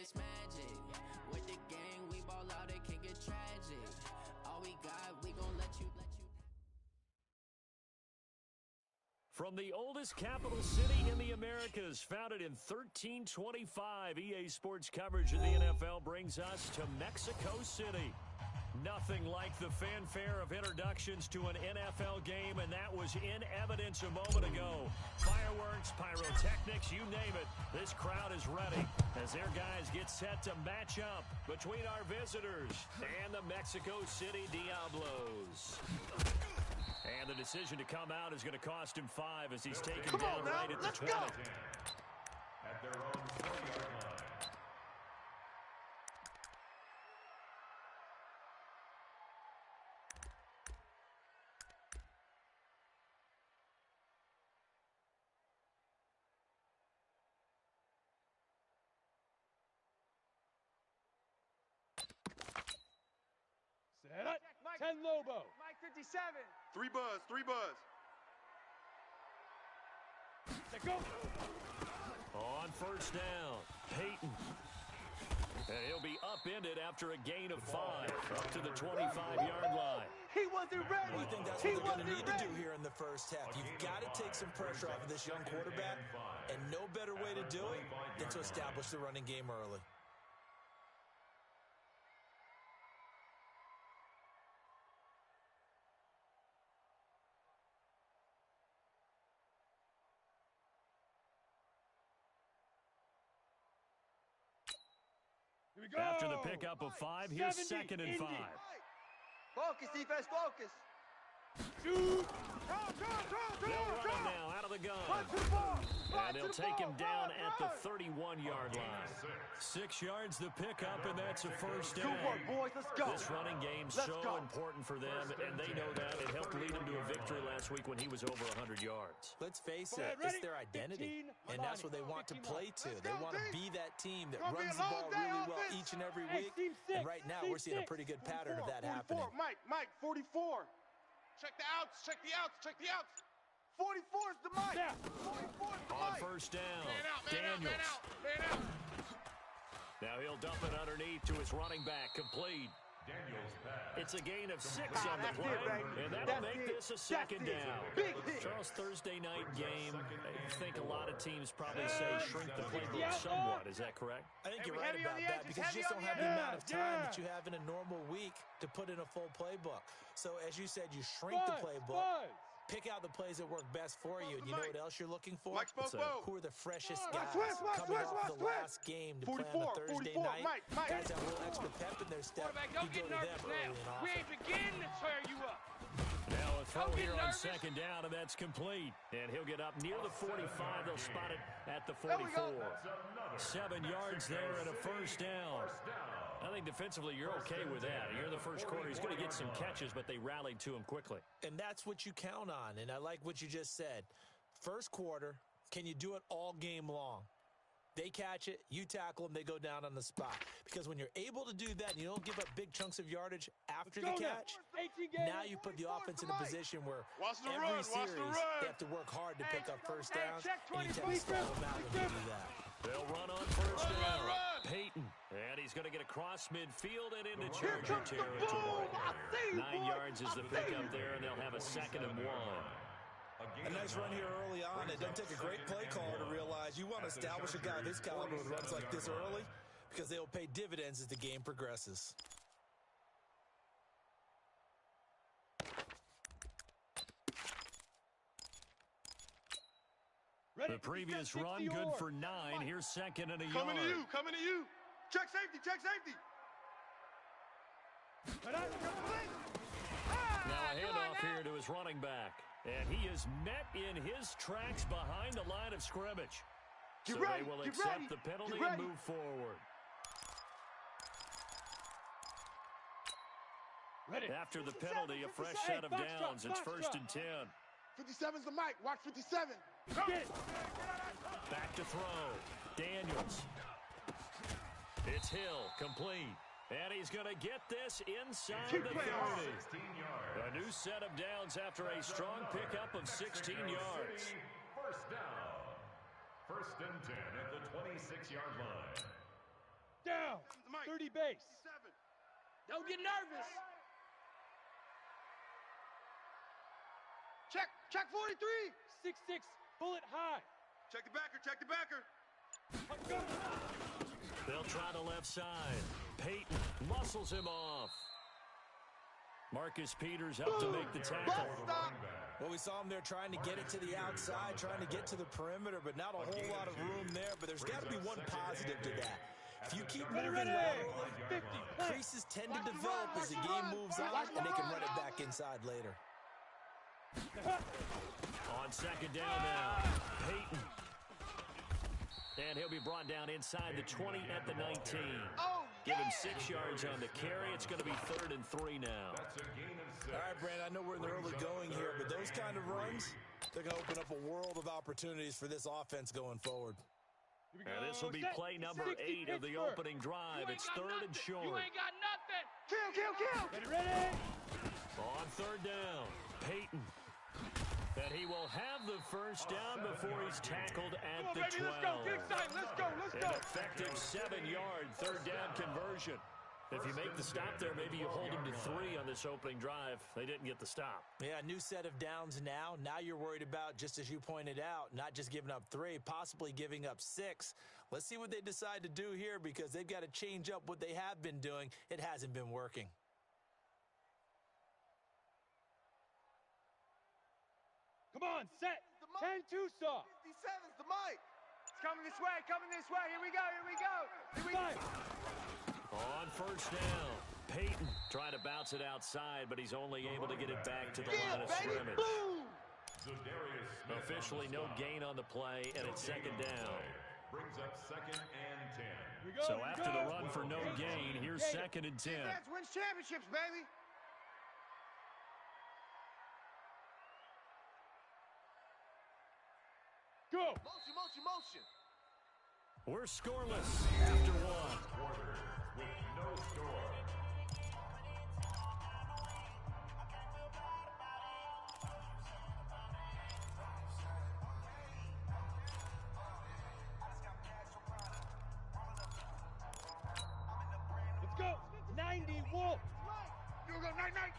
this magic. With the gang, we ball out, it can get tragic. All we got, we gon' let you. From the oldest capital city in the Americas, founded in 1325, EA Sports coverage of the NFL brings us to Mexico City. Nothing like the fanfare of introductions to an NFL game, and that was in evidence a moment ago. Fireworks, pyrotechnics, you name it. This crowd is ready as their guys get set to match up between our visitors and the Mexico City Diablos. And the decision to come out is going to cost him 5 as he's taken down right at the 20. At their own 40-yard line. Set. 10 Lobo. Mike 57. 3 buzz, 3 buzz. Set go. On first down, Peyton. And he'll be upended after a gain of 5 up to the 25-yard line. He wasn't ready. Well, I think that's what they're going to need to do here in the first half. You've got to take some pressure off of this young quarterback, and no better way to do it than to establish the running game early. Here we go. After the pickup of 5, here's 2nd and 5. Focus, defense, focus. Shoot. They'll run him now out of the gun. And they'll take him down at the 31-yard line. 6 yards the pickup, and that's a first down. Good work, boys. Let's go. This running game's so important for them, and they know that. It helped lead them to a victory last week when he was over 100 yards. Let's face it, it's their identity, and that's what they want to play to. They want to be that team that runs the ball really well each and every week, and right now we're seeing a pretty good pattern of that happening. Mike, 44. Check the outs, check the outs, check the outs. 44 is the Mike. 44 is the On Mike. first down, Man out, man Daniels. out, man out, man out. Now he'll dump it underneath to his running back, complete. Daniels pass. It's a gain of 6 on the play, and that'll make this a second down. Charles, Thursday night game, I think a lot of teams probably say shrink the playbook somewhat. Is that correct? I think you're right about that because you just don't have the amount of time that you have in a normal week to put in a full playbook. So as you said, you shrink the playbook, pick out the plays that work best for you, and you know what else you're looking for? Who are the freshest guys coming off the last game to play on a Thursday night? Guys have a little extra pep in their step. You go to them early and often. We ain't beginning to tear you up. Now a throw here on second down, and that's complete. And he'll get up near the 45. They'll spot it at the 44. 7 yards there and a first down. I think defensively you're okay with that. You're in the first quarter. He's going to get some catches, but they rallied to him quickly. And that's what you count on, and I like what you just said. First quarter, can you do it all game long? They catch it, you tackle them, they go down on the spot. Because when you're able to do that and you don't give up big chunks of yardage after the catch, now you put the offense in a position where every series they have to work hard to pick up first downs, and you tend to stall them out when you do that. They'll run on first down. Peyton, and he's going to get across midfield and into Charger territory. 9 yards is the pickup there, and they'll have a 2nd and 1. A nice run here early on. It doesn't take a great play caller to realize you want to establish a guy of his caliber who runs like this early because they will pay dividends as the game progresses. The previous run good for 9. Here's 2nd and a yard. Coming to you, coming to you. Check safety, check safety. Now a handoff here to his running back. And he is met in his tracks behind the line of scrimmage. So they will accept the penalty and move forward. After the penalty, a fresh set of downs. It's 1st and 10. 57's the Mike. Watch 57. Back to throw. Daniels. It's Hill, complete. And he's going to get this inside the 30. A new set of downs after a strong pickup of 16 yards. First down. 1st and 10 at the 26-yard line. Down. 30 base. Don't get nervous. Check 43. 6-6. Bullet high. Check the backer, check the backer. Go. They'll try the left side. Peyton muscles him off. Marcus Peters up to make the tackle. Well, we saw him there trying to get it to the outside, trying to get to the perimeter, but not a whole lot of room there. But there's got to be one positive to that. If you keep moving laterally, 50. creases tend to develop as the game moves on, and they can run it back inside later. On second down now, Peyton. And he'll be brought down inside the 20 at the 19. Give him 6 yards on the carry. It's going to be 3rd and 3 now. All right, Brandon, I know we're in the early going here, but those kind of runs, they're going to open up a world of opportunities for this offense going forward. And this will be play number 8 of the opening drive. It's 3rd and short. You ain't got nothing. Kill. Get ready. On 3rd down, Peyton. And he will have the first down before he's tackled at Come on, the baby, 12. let's go. Get excited. Let's go. An effective 7-yard 3rd down conversion. If you make the stop there, maybe you hold him to 3 on this opening drive. They didn't get the stop. Yeah, new set of downs now. Now you're worried about, just as you pointed out, not just giving up 3, possibly giving up 6. Let's see what they decide to do here because they've got to change up what they have been doing. It hasn't been working. Come on, set. 10-2 soft. 57's the mic. It's coming this way. Here we go. Five. On 1st down, Peyton trying to bounce it outside, but he's only able to get it back to the line of scrimmage. Officially no gain on the play, and it's 2nd down. Brings up 2nd and 10. So after the run for no gain, here's 2nd and 10. Defense wins championships, baby. Go. Motion. We're scoreless after 1. Quarter with no score. Let's go. 90 Wolf. You go night.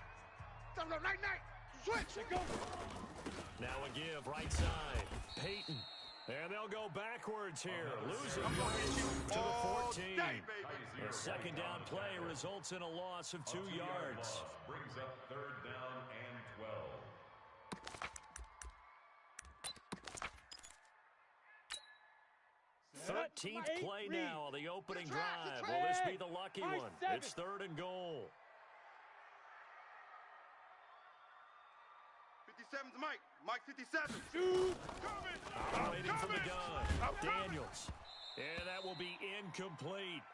Time to go night. Switch. Let go. Now a give, right side, Peyton. And they'll go backwards here, losing yards to the 14. The 2nd down play results in a loss of 2 yards. Brings up 3rd down and 12. 13th play now on the opening drive. Will this be the lucky one? It's 3rd and goal. 57's the mic. Mike 57. Operating from the gun, Daniels. And that will be incomplete.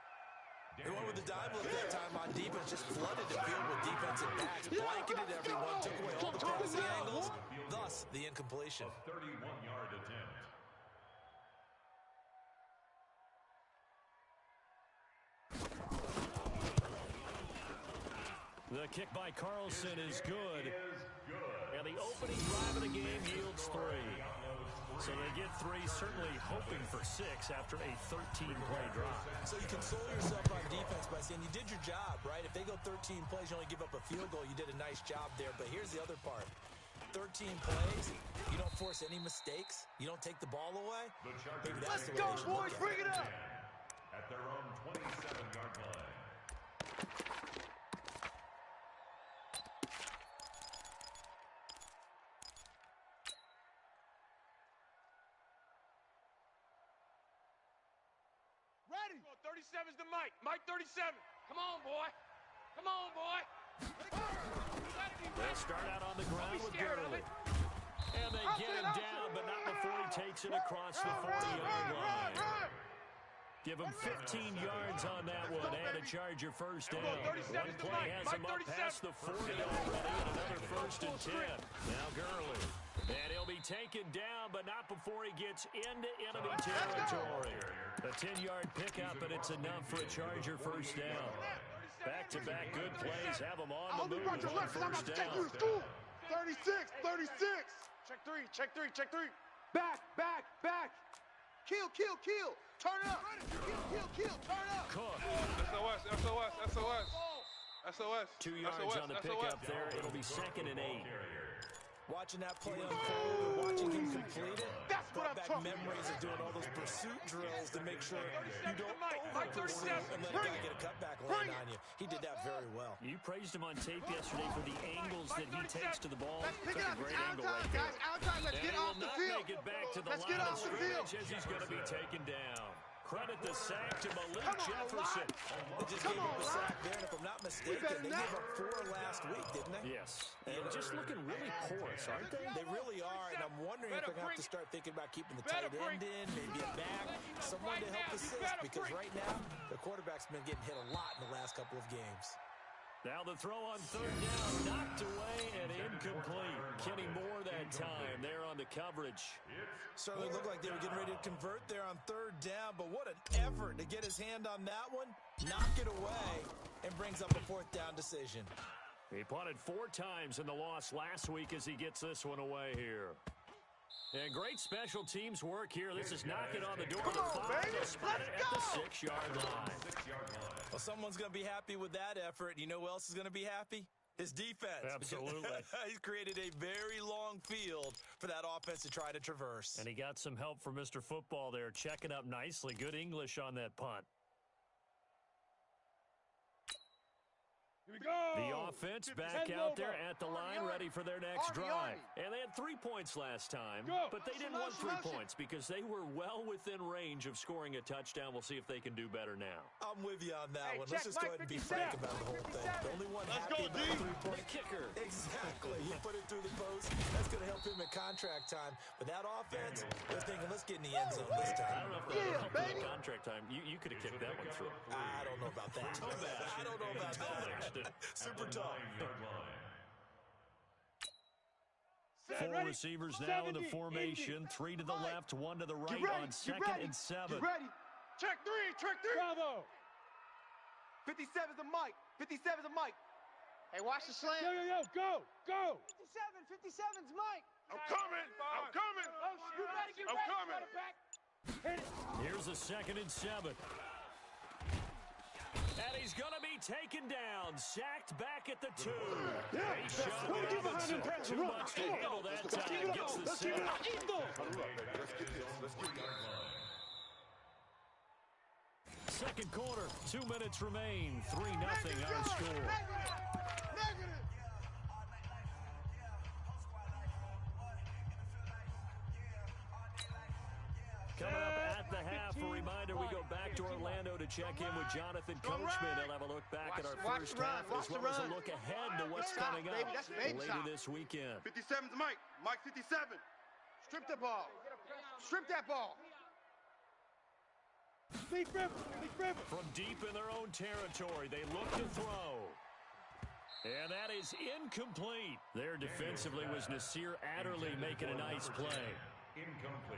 They went with the dive look that time on defense, just flooded the field with defensive backs, blanketed everyone, took away all the passing angles, thus the incompletion. A 31-yard attempt. The kick by Carlson is good. And the opening drive of the game yields 3. So they get 3, certainly hoping for 6 after a 13-play drive. So you console yourself on defense by saying you did your job, right? If they go 13 plays, you only give up a field goal, you did a nice job there. But here's the other part. 13 plays, you don't force any mistakes, you don't take the ball away. Maybe that's the way they should look at it. Bring it up. At their own 27-yard line. Ready. 37's the mic. Mike 37. Come on, boy. They'll start out on the ground with Gurley. And they get him down, but not before he takes it across the 40-yard line. Give him 15 yards on that one and a Charger first down. One play has him up past the 40 already and another 1st and 10. Now Gurley. And he'll be taken down, but not before he gets into enemy territory. A 10-yard pickup, and it's enough for a Charger first down. Back-to-back good plays have him on the move on 1st down. 36. Check three. Back. Kill. Turn up. Kill. Turn up. Cook. SOS. 2 yards on the pickup there. It'll be 2nd and 8. Watching that play unfold and watching him complete it That's what brought I'm back talking memories of doing all those pursuit drills to make sure you don't over-pursue and let a guy get a cutback line on you. He did that very well. You praised him on tape yesterday for the angles that he takes to the ball. Let's pick Took it a up. great It's angle right outside, there. guys. Outside. Let's And get he off will the not field. make it back to the Let's get line of off the field. scrimmage as he's going to be taken down. Credit the sack to Malik Come on, Jefferson. They just gave up a sack there, and if I'm not mistaken, they gave up 4 last week, didn't they? Yes. And just looking really porous, aren't they? They really are, and I'm wondering if they're going to have to start thinking about keeping the tight end in, maybe a back, someone to help assist, because right now, the quarterback's been getting hit a lot in the last couple of games. Now the throw on 3rd down, knocked away and incomplete. Kenny Moore that time there on the coverage. Certainly looked like they were getting ready to convert there on 3rd down, but what an effort to get his hand on that one, knock it away, and brings up a 4th down decision. He punted 4 times in the loss last week as he gets this one away here. And great special teams work here. This is knocking on the door of the 5. They'll spot it at the 6-yard line. Well, someone's going to be happy with that effort. You know who else is going to be happy? His defense. Absolutely. He's created a very long field for that offense to try to traverse. And he got some help from Mr. Football there, checking up nicely. Good English on that punt. Here we go. The offense back out there at the line, ready for their next drive. And they had 3 points last time, but they didn't want 3 points because they were well within range of scoring a touchdown. We'll see if they can do better now. I'm with you on that one. Let's just go ahead and be frank about the whole thing. The only one happy about the 3-point kicker. Exactly. You put it through the post. That's going to help him at contract time. But that offense, they're thinking, let's get in the end zone this I time. don't know if that helped in the contract time. You could have kicked that one through. I don't know about that. I don't know about that. Super tough. 4 receivers now in the formation. 3 to the left, 1 to the right on 2nd and 7. Get ready. Check 3. Bravo. 57's the mic. 57's the mic. Hey, watch the slant. Yo, go. 57's Mike. I'm coming. You better get ready. coming. Hit it. Here's a 2nd and 7. And he's going to be taken down, sacked back at the 2. He shot Robinson. Too much to handle that time. Gets the sack. Second quarter, 2 minutes remain. 3-0 our score. Negative. Coming up at the half, a reminder, we go back to Orlando to check in with Jonathan Coachman. He'll have a look back at our first half as well as a look ahead to what's coming up later this weekend. 57's Mike. Mike 57. Strip the ball. Strip that ball. Big River. From deep in their own territory, they look to throw. And that is incomplete. There defensively was Nasir Adderley making a nice play.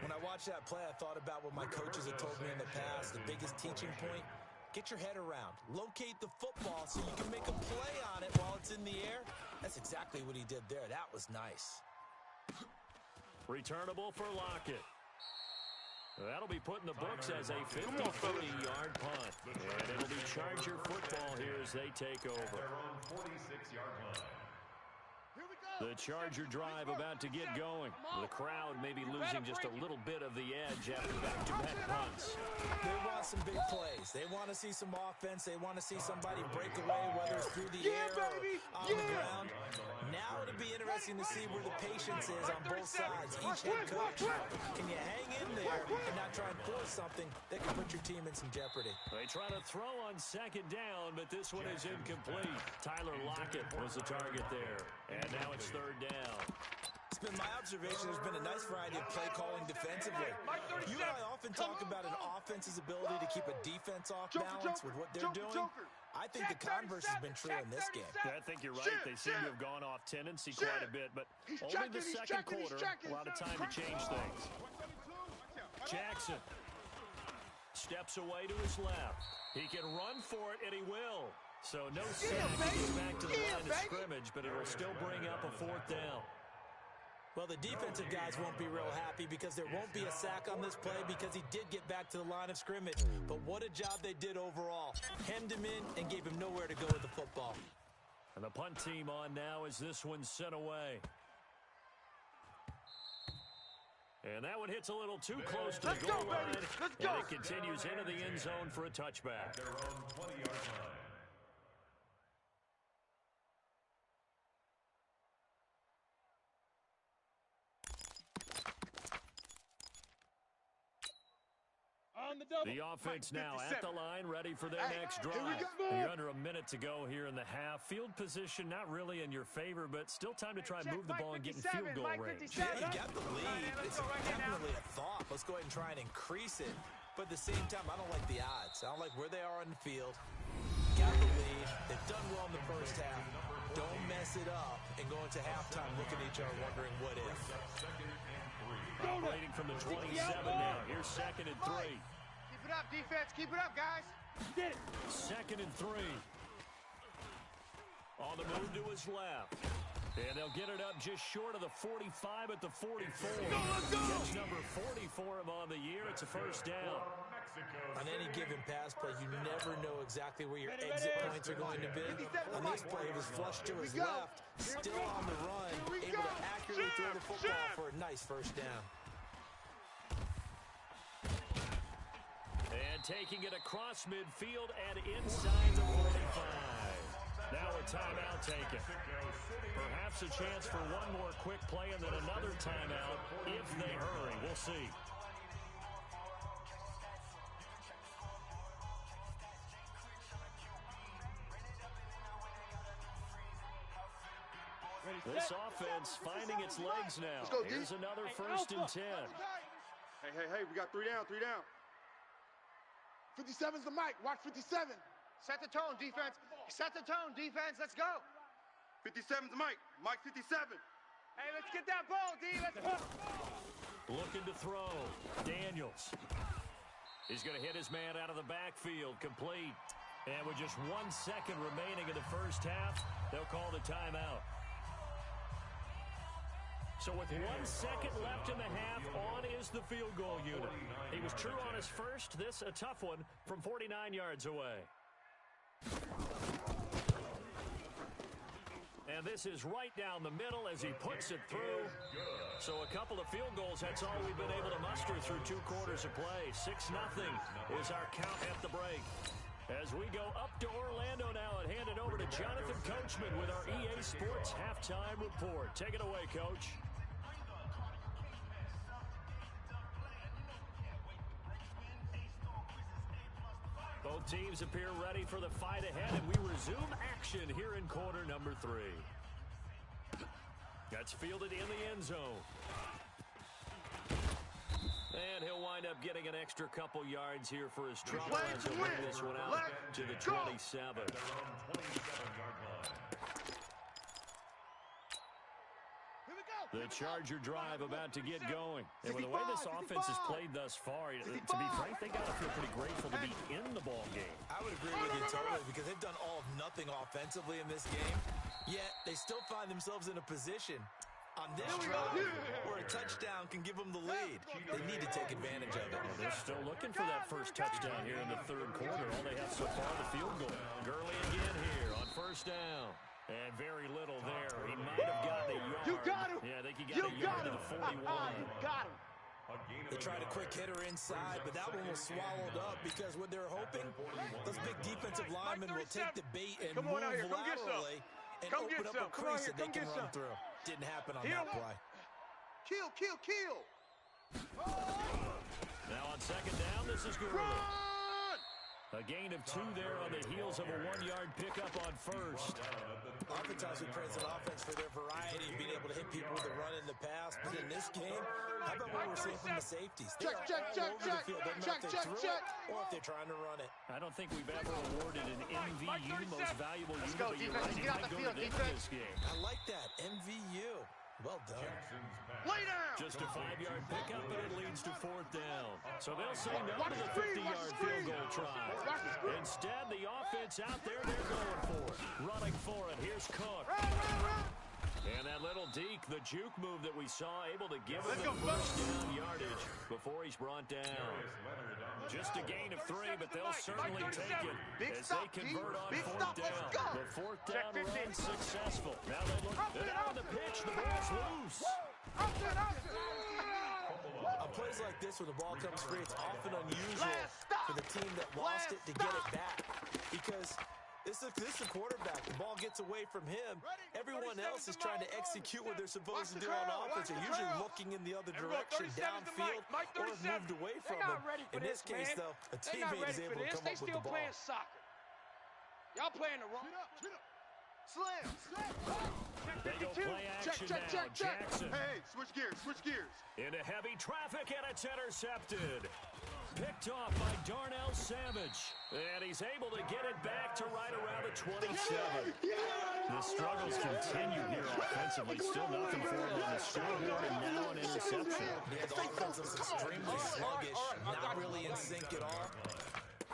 When I watched that play, I thought about what my coaches had told me in the past. The biggest teaching point, get your head around. Locate the football so you can make a play on it while it's in the air. That's exactly what he did there. That was nice. Returnable for Lockett. That'll be put in the books as a 53-yard punt. And it'll be Charger football here as they take over. Their own 46-yard line. The Charger drive about to get going. The crowd may be losing just a little bit of the edge after back-to-back punts. They want some big plays. They want to see some offense. They want to see somebody break away, whether it's through the air or on the ground. Now it'll be interesting to see where the patience is on both sides. Each head coach, can you hang in there and not try and force something that can put your team in some jeopardy? They try to throw on 2nd down, but this one is incomplete. Tyler Lockett was the target there. And now it's 3rd down. It's been my observation there's been a nice variety of play calling defensively. You and I often talk about an offense's ability to keep a defense off balance with what they're doing. I think the converse has been true in this game. I think you're right. They seem to have gone off tendency quite a bit, but only the second quarter, a lot of time to change things. Jackson steps away to his left. He can run for it, and he will. So no sack. He gets back to the line of scrimmage, but it'll still bring up a 4th down. Well, the defensive guys won't be real happy because there won't be a sack on this play because he did get back to the line of scrimmage. But what a job they did overall. Hemmed him in and gave him nowhere to go with the football. And the punt team on now as this one's sent away. And that one hits a little too close to the goal line. Let's go. And it continues into the end zone for a touchback. Their own 20-yard line. On the double. The offense now at the line, ready for their next drive. we You're under a minute to go here in the half. Field position not really in your favor, but still time to try and move the ball and get in field goal range. Yeah, you got the lead. It's definitely a thought. Let's go ahead and try and increase it. But at the same time, I don't like the odds. I don't like where they are on the field. Got the lead. They've done well in the first half. Don't mess it up and go into halftime looking at each other wondering what if. Operating from the 27 now. Here's 2nd and 3. Keep it up, defense. Keep it up, guys. Get it. 2nd and 3. On the move to his left. And they'll get it up just short of the 45 at the 44. Let's go. Catch number 40 for him on the year. It's a first down. On any given pass play, you never know exactly where your exit points are going to be. On this play, it was flushed to his left, still on the run, able to accurately throw the football for a nice first down. And taking it across midfield and inside the 45. Now a timeout taken. Perhaps a chance for one more quick play and then another timeout if they hurry. We'll see. This offense finding its legs now. Go, Here's D. another 1st and 10. Hey, we got 3 down, 3 down. 57's the mic. Watch 57. Set the tone, defense. Set the tone, defense. Let's go. 57's the mic. Mike 57. Hey, let's get that ball, D. Let's go. Looking to throw. Daniels. He's going to hit his man out of the backfield. Complete. And with just 1 second remaining in the first half, they'll call the timeout. So with 1 second left in the half, on is the field goal unit. He was true on his first. This a tough one from 49 yards away. And this is right down the middle as he puts it through. So a couple of field goals, that's all we've been able to muster through 2 quarters of play. 6-0 is our count at the break. As we go up to Orlando now and hand it over to Jonathan Coachman with our EA Sports Halftime Report. Take it away, Coach. Both teams appear ready for the fight ahead, and we resume action here in quarter number 3. That's fielded in the end zone. And he'll wind up getting an extra couple yards here for his trouble as he'll bring this one out to the 27. The Charger drive about to get going. And with the way this offense has played thus far, to be frank, they got to feel pretty grateful to be in the ball game. I would agree with you totally because they've done all of nothing offensively in this game, yet they still find themselves in a position on this drive where a touchdown can give them the lead. They need to take advantage of it. Well, they're still looking for that first touchdown here in the 3rd quarter. All they have so far, the field goal. Gurley again here on first down. And very little there. He might have gotten a yard. You got him. Yeah, they could get a yard to the 41. You got him. They tried a quick hitter inside, but that one was swallowed up because what they're hoping, those big defensive linemen will take the bait and move laterally and open up a crease that they can run through. Didn't happen on that play. Kill. Now on 2nd down, this is Gurley. A gain of 2 there on the heels of a 1-yard pickup on first. Oftentimes we praise an offense for their variety of being able to hit people with the run and the pass. But in this game, how about what we're seeing from the safeties? They're all over the field. Doesn't matter if they threw it or if they're trying to run it. I don't think we've ever awarded an MVU, most valuable unit. go, defense. Get out the field, defense. This game. I like that. MVU. Well done. Lay down. Just a 5-yard pickup, and it leads to 4th down. So they'll say no to the 50-yard field goal try. Instead, the offense out there, they're going for it. Running for it. Here's Cook. And that little deke, the juke move that we saw, able to give him the first down yardage before he's brought down. Just a gain of 3, but they'll certainly take it as they convert on fourth down. The fourth down run successful. Now they look on the pitch. The ball's loose. On plays like this, where the ball comes free, it's often unusual for the team that lost it to get it back. Because this is a quarterback. The ball gets away from him. Everyone else is trying to execute what they're supposed to do on offense. They're usually looking in the other direction, downfield, or have moved away from him. In this case, though, a teammate is able to come up with the ball. Y'all playing the wrong. Slam. They go play action now. Jackson. Hey, switch gears. Into heavy traffic, and it's intercepted. Picked off by Darnell Savage. And he's able to get it back to right around the 27. The struggles continue here offensively. Still nothing for him on the scoreboard, and now an interception. Yeah, the offense is extremely sluggish, not really in sync at all.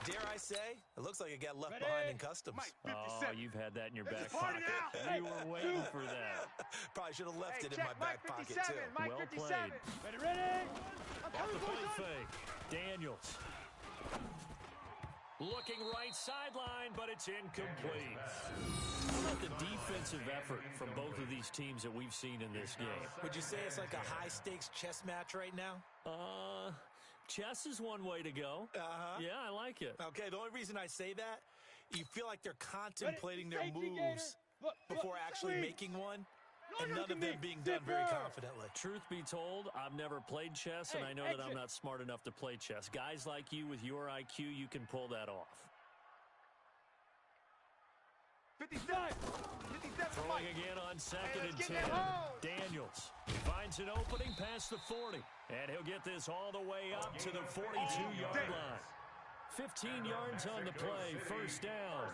Dare I say, it looks like it got left behind in customs. Oh, you've had that in your back pocket. You were waiting for that. Probably should have left it in my back pocket, too. Well played. Ready? Off the play fake. Daniels. Looking right sideline, but it's incomplete. How about the defensive effort from both of these teams that we've seen in this game? Would you say it's like a high-stakes chess match right now? Chess is one way to go. Yeah, I like it. Okay, the only reason I say that, you feel like they're contemplating their moves before actually making one, and none of them being done very confidently. Truth be told, I've never played chess, and I know that I'm not smart enough to play chess. Guys like you with your IQ, you can pull that off. 57. Throwing again on 2nd and 10. Daniels finds an opening past the 40. And he'll get this all the way up to the 42-yard line. 15 yards on the play, first down.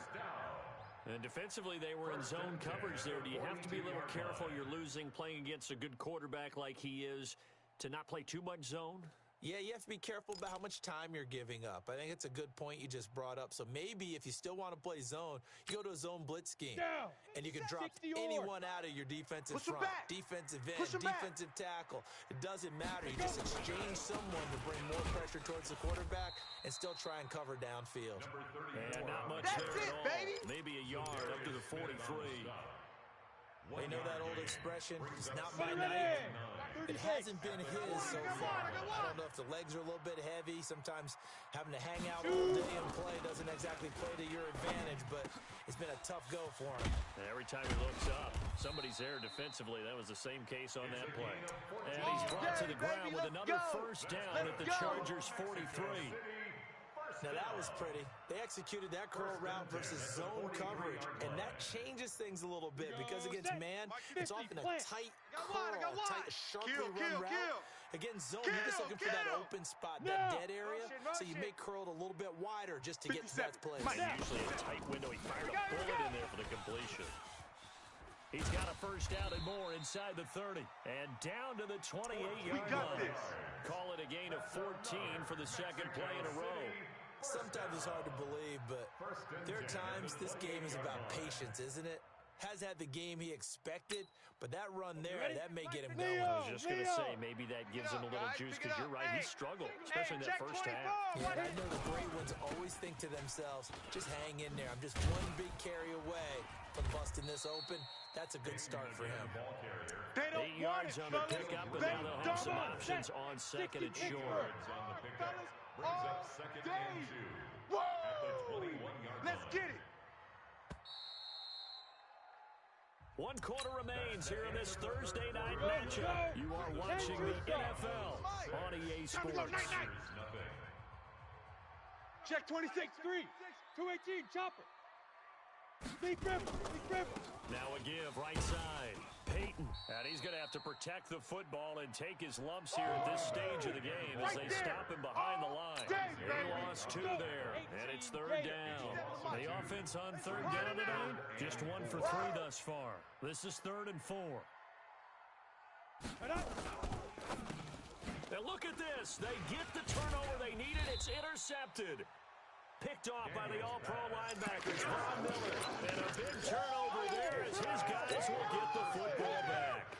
And defensively, they were in zone coverage there. Do you have to be a little careful? You're losing, playing against a good quarterback like he is, to not play too much zone? Yeah, you have to be careful about how much time you're giving up. I think it's a good point you just brought up. So maybe if you still want to play zone, you go to a zone blitz scheme. And you can drop anyone out of your defensive front, defensive end, defensive tackle. It doesn't matter. You just exchange someone to bring more pressure towards the quarterback and still try and cover downfield. And not much there at all. Maybe a yard up to the 43. They know that old expression, it's not my night. It hasn't been his so far. I don't know if the legs are a little bit heavy. Sometimes having to hang out all day and play doesn't exactly play to your advantage, but it's been a tough go for him. And every time he looks up, somebody's there defensively. That was the same case on that play. And he's brought to the ground with another first down at the Chargers' 43. Now, that was pretty. They executed that curl route versus zone coverage, and that changes things a little bit because against man, it's often a tight curl, tight, sharply run route. Against zone, you're just looking for that open spot, that dead area, so you may curl it a little bit wider just to get to that place. And usually a tight window. He fired a bullet in there for the completion. He's got a first down and more inside the 30. And down to the 28-yard line. Call it a gain of 14 for the second play in a row. Sometimes it's hard to believe, but there are times this game is about patience, isn't it? Has had the game he expected, but that run there, that may get him going. I was just going to say, maybe that gives him a little juice, because you're right, he struggled, especially in that first half. Yeah, and I know the great ones always think to themselves, just hang in there. I'm just one big carry away from busting this open. That's a good start for him. 8 yards on the pickup, and now they'll have some options on second and short. Brings up 2nd and 2 at the 21-yard line. Let's get it. 1 quarter remains here in this Thursday night matchup. You are watching the NFL on EA Sports. Check 26-3. 218, chopper. Deep river. Now a give, right side. Peyton, and he's going to have to protect the football and take his lumps here at this stage of the game as they stop him behind the line. He lost 2 there, and it's 3rd down. The offense on 3rd down tonight, just 1 for 3 thus far. This is 3rd and 4. And look at this. They get the turnover they needed. It's intercepted. Picked off by the all-pro linebackers, Von Miller. And a big turnover there as his guys will get the football back.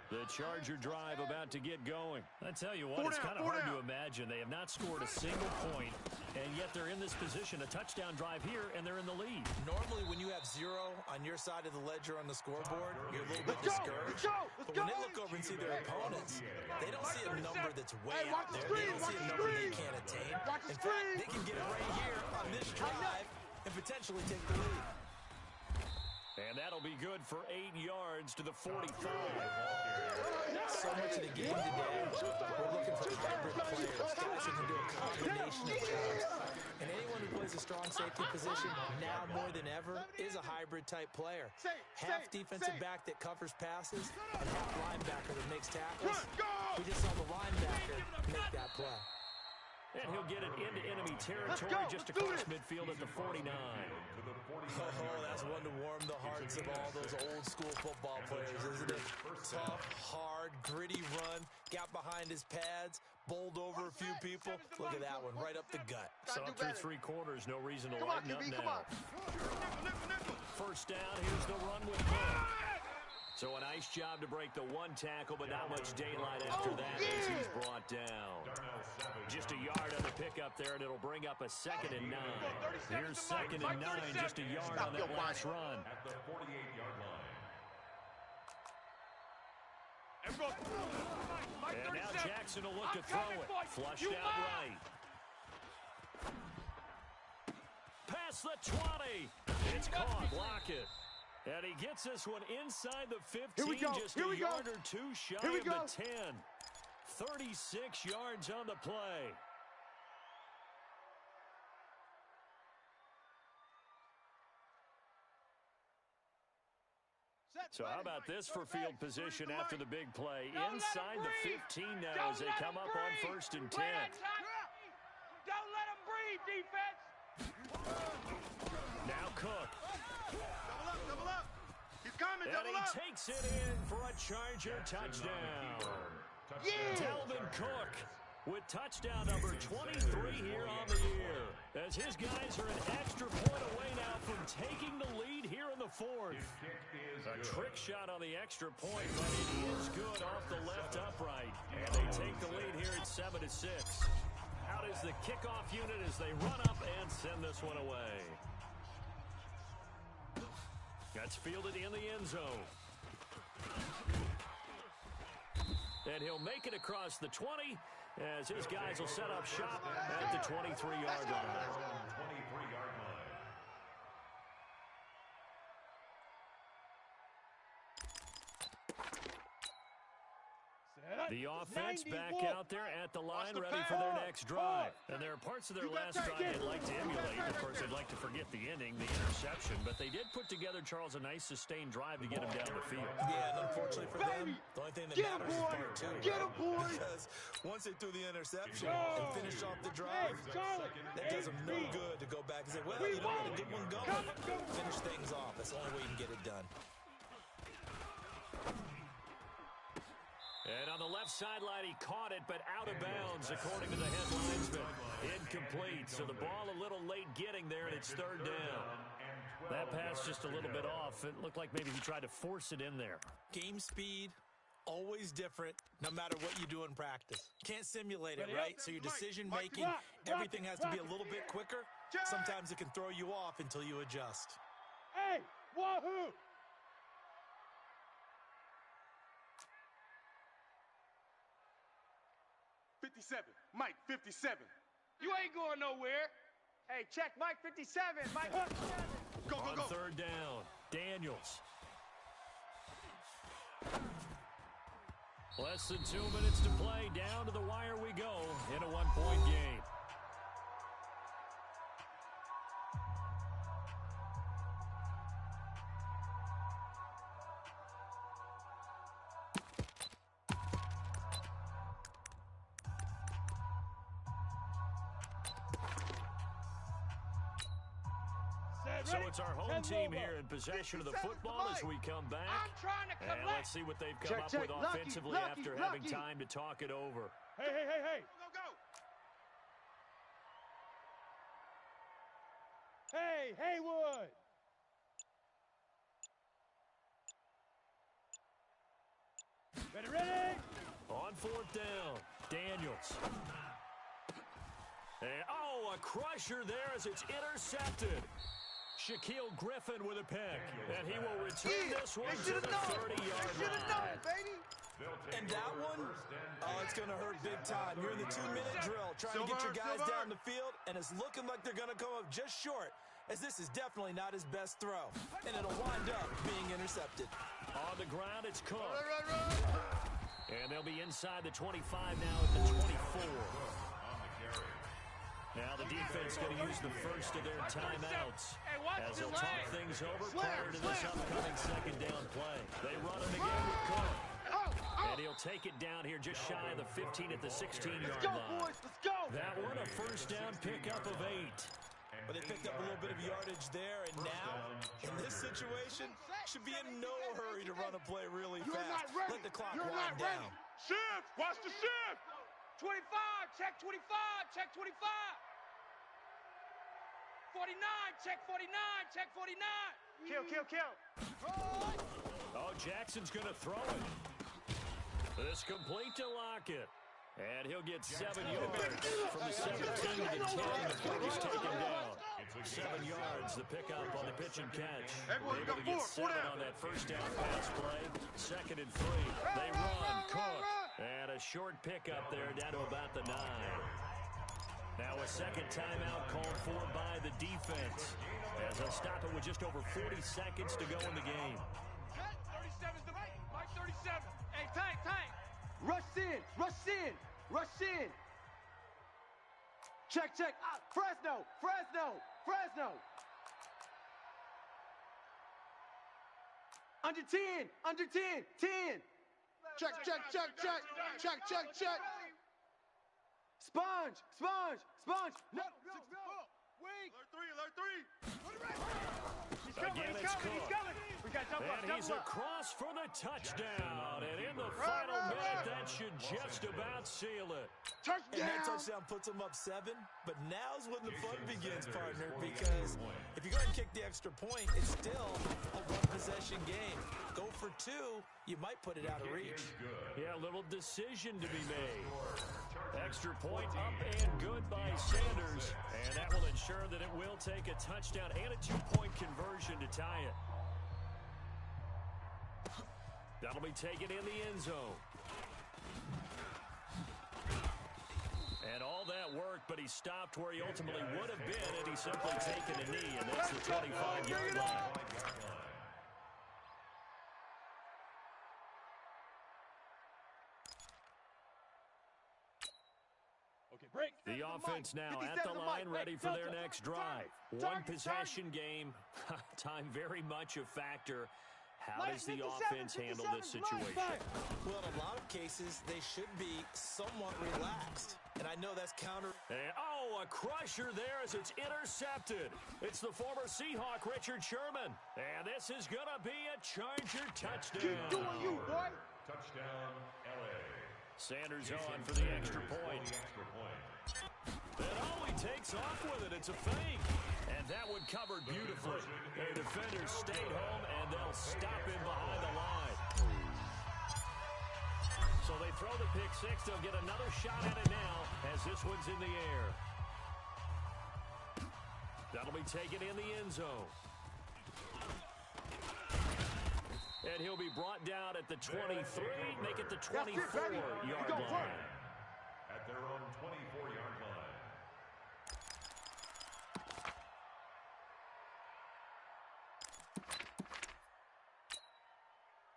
The Charger drive about to get going. I tell you what, it's kind of hard to imagine. They have not scored a single point, and yet they're in this position, a touchdown drive here, and they're in the lead. Normally, when you have 0 on your side of the ledger on the scoreboard, you're a little bit discouraged. But when they look over and see their opponents, they don't see a number that's way out there. They don't see a number they can't attain. In fact, they can get it right here on this drive and potentially take the lead. And that'll be good for 8 yards to the 45. So much of the game today, we're looking for hybrid players, guys who can do a combination of things. And anyone who plays a strong safety position, now more than ever, is a hybrid-type player. Half defensive back that covers passes, and half linebacker that makes tackles. We just saw the linebacker make that play. And he'll get it into enemy territory just across midfield at the 49. Oh, that's one to warm the hearts of all those old-school football players, isn't it? Tough, hard, gritty run, got behind his pads, bowled over a few people. Look at that one, right up the gut. So through 3 quarters, no reason to lighten up now. First down, here's the run with Cook. So a nice job to break the 1 tackle, but not much daylight after that as he's brought down. Just a yard on the pickup there, and it'll bring up a 2nd and 9. Here's 2nd and 9, just a yard on that last run. At the 48-yard line. And now Jackson will look to throw it. Flushed out right. Past the 20. It's caught. Block it. And he gets this one inside the 15, just a yard or 2 shy of the 10. 36 yards on the play. So how about this for field position after the big play? Inside the 15 now as they come up on 1st and 10. Don't let him breathe, defense. Now Cook. Double up. He's coming, And he takes it in for a Charger touchdown. Dalvin Cook with touchdown number 23 here on the year. As his guys are an extra point away now from taking the lead here in the 4th. A trick shot on the extra point, but it is good off the left upright. And they take the lead here at 7-6. Out is the kickoff unit as they run up and send this one away. That's fielded in the end zone. And he'll make it across the 20 as his guys will set up shop at the 23-yard line. 23-yard line. The offense back out there at the line, ready for their next drive. And there are parts of their last drive they'd like to emulate. Of course, they'd like to forget the ending, the interception. But they did put together, Charles, a nice sustained drive to get him down the field. Yeah, and unfortunately for them, the only thing that matters is part 2. Get him, boy! Because once they threw the interception and finished off the drive, that does them no good to go back and say, well, you know what, a good one going. Finish things off. That's the only way you can get it done. And on the left sideline, he caught it, but out of bounds, according to the head linesman. Incomplete, so the ball a little late getting there, and it's 3rd down. That pass just a little bit off. It looked like maybe he tried to force it in there. Game speed, always different, no matter what you do in practice. Can't simulate it, right? So your decision-making, everything has to be a little bit quicker. Sometimes it can throw you off until you adjust. Hey, wahoo! Mike 57. You ain't going nowhere. Hey, check Mike 57. Mike 57. Go. On 3rd down, Daniels. Less than 2 minutes to play. Down to the wire we go in a 1-point game. So it's our home team here in possession of the football as we come back. And let's see what they've come up with offensively after having time to talk it over. Hey. Go. Hey, Haywood! Ready? On fourth down, Daniels. And, a crusher there as it's intercepted. Shaquille Griffin with a pick, and he will return this one to the 30-yard line. And that one, it's going to hurt big time. You're in the 2-minute drill trying to get your guys down the field, and it's looking like they're going to come up just short, as this is definitely not his best throw, and it'll wind up being intercepted. On the ground, it's Cook. And they'll be inside the 25 now at the 24. Now the defense going to use the first of their timeouts as they'll talk things over prior to this upcoming second down play. They run him again with Cook. And he'll take it down here just shy of the 15 at the 16-yard line. Let's go! That one a first down pickup of 8. But they picked up a little bit of yardage there, and now, in this situation, should be in no hurry to run a play really fast. Let the clock wind down. Shift! Watch the shift! 25, check 25, check 25. 49, check 49, check 49. Kill. Oh, Jackson's going to throw it. This complete to Lockett. And he'll get 7 yards from the 17 to the 10 before he's taken down. 7 yards, the pickup on the pitch and catch. Able to get 7 on that first down pass play. 2nd and 3. They run, Cook. And a short pickup there down to about the 9. Now a second timeout called for by the defense. As they'll stop it with just over 40 seconds to go in the game. 37's the Mike 37. Hey, tank. Rush in. Check. Fresno. Under 10. 10. Check. Sponge. No. Alert 3. Again, it's Cook. We got double up, And he's across for the touchdown. And in the final minute, that should just about seal it. And that touchdown puts them up 7, but now's when the fun begins, partner, because if you go ahead and kick the extra point, it's still a one-possession game. Go for 2, you might put it out of reach. Yeah, a little decision to be made. Extra point up and good by Sanders, and that will ensure that it will take a touchdown and a 2-point conversion to tie it. That'll be taken in the end zone. And all that work, but he stopped where he ultimately would have been had he simply taken a knee, and that's the 25-yard line. Okay, break. The offense now at the line, ready for their next drive. One possession game. Time very much a factor. How does the offense handle this situation? Well, in a lot of cases, they should be somewhat relaxed. And I know that's counter. And, a crusher there as it's intercepted. It's the former Seahawk, Richard Sherman. And this is going to be a Charger touchdown. Keep doing you, boy. Touchdown, LA. Sanders on for the extra point. And he takes off with it. It's a fake. And that one covered beautifully. Their defenders stayed home, and they'll stop him behind the line. So they throw the pick 6. They'll get another shot at it now as this one's in the air. That'll be taken in the end zone. And he'll be brought down at the 23, make it the 24-yard line. At their own 24-yard line.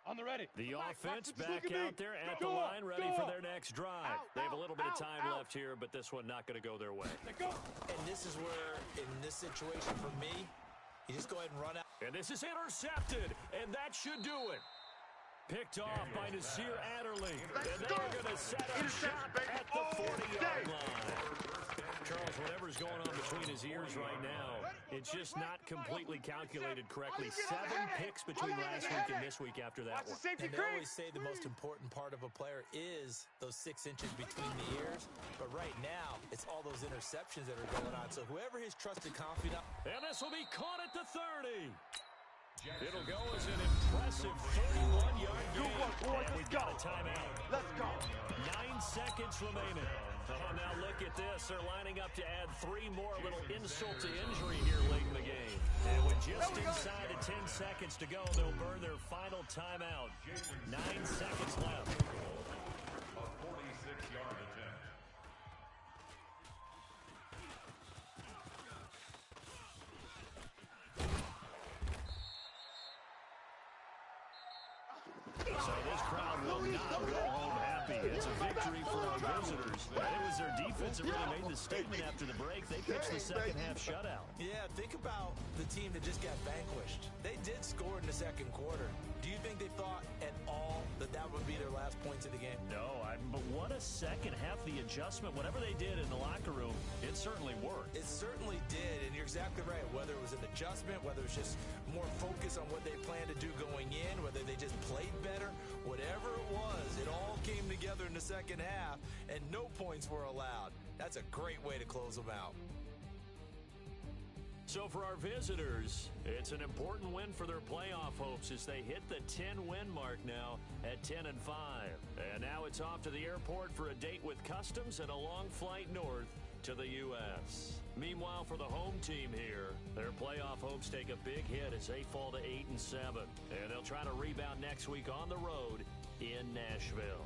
On the ready. The offense back out there at the line, ready for their next drive. They have a little bit of time left here, but this one not going to go their way. And this is where, in this situation for me, you just go ahead and run out. And this is intercepted, and that should do it. Picked off by Nasir Adderley. And they're going to set up shop at the 40-yard line. Charles, whatever's going on between his ears right now, it's just not completely calculated correctly. 7 picks between last week and this week after that one. And they always say the most important part of a player is those 6 inches between the ears. But right now, it's all those interceptions that are going on. So whoever his trusted confidant. And this will be caught at the 30. It'll go as an impressive 31-yard gain. And we've got a timeout. Let's go. 9 seconds remaining. Oh, now look at this. They're lining up to add 3 more, a little insult to injury here late in the game. And with just inside of 10 seconds to go, they'll burn their final timeout. 9 seconds left. A 46-yard attempt. So this crowd will not go home happy. It's a victory for our visitors. And it was their defense that really made the statement after the break. They pitched the second half shutout. Yeah, think about the team that just got vanquished. They did score in the second quarter. Do you think they thought at all that that would be their last points of the game? No, but what a second half. The adjustment, whatever they did in the locker room, it certainly worked. It certainly did, and you're exactly right. Whether it was an adjustment, whether it was just more focus on what they planned to do going in, whether they just played better, whatever it was, it all came together in the second half, and no points were allowed. That's a great way to close them out. So for our visitors, it's an important win for their playoff hopes as they hit the 10-win mark now at 10-5. And now it's off to the airport for a date with Customs and a long flight north to the U.S. Meanwhile, for the home team here, their playoff hopes take a big hit as they fall to 8-7. And they'll try to rebound next week on the road in Nashville.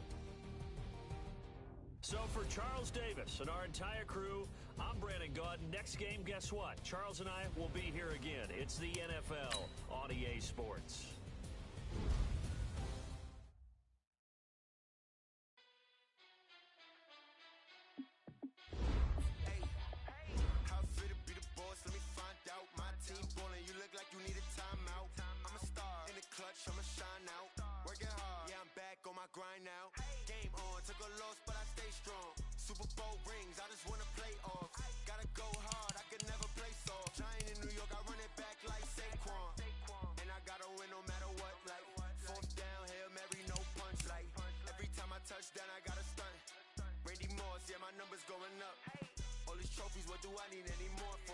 So for Charles Davis and our entire crew, I'm Brandon Gaudin. Next game, guess what? Charles and I will be here again. It's the NFL on EA Sports. I'ma shine out, working hard, yeah, I'm back on my grind now. Game on, took a loss, but I stay strong. Super Bowl rings, I just wanna play off. Gotta go hard, I could never play soft. Giant in New York, I run it back like Saquon. And I gotta win no matter what, like 4th down, Hail Mary, no punch. Like every time I touch down, I gotta stunt. Randy Moss, yeah, my numbers going up. All these trophies, what do I need any more for?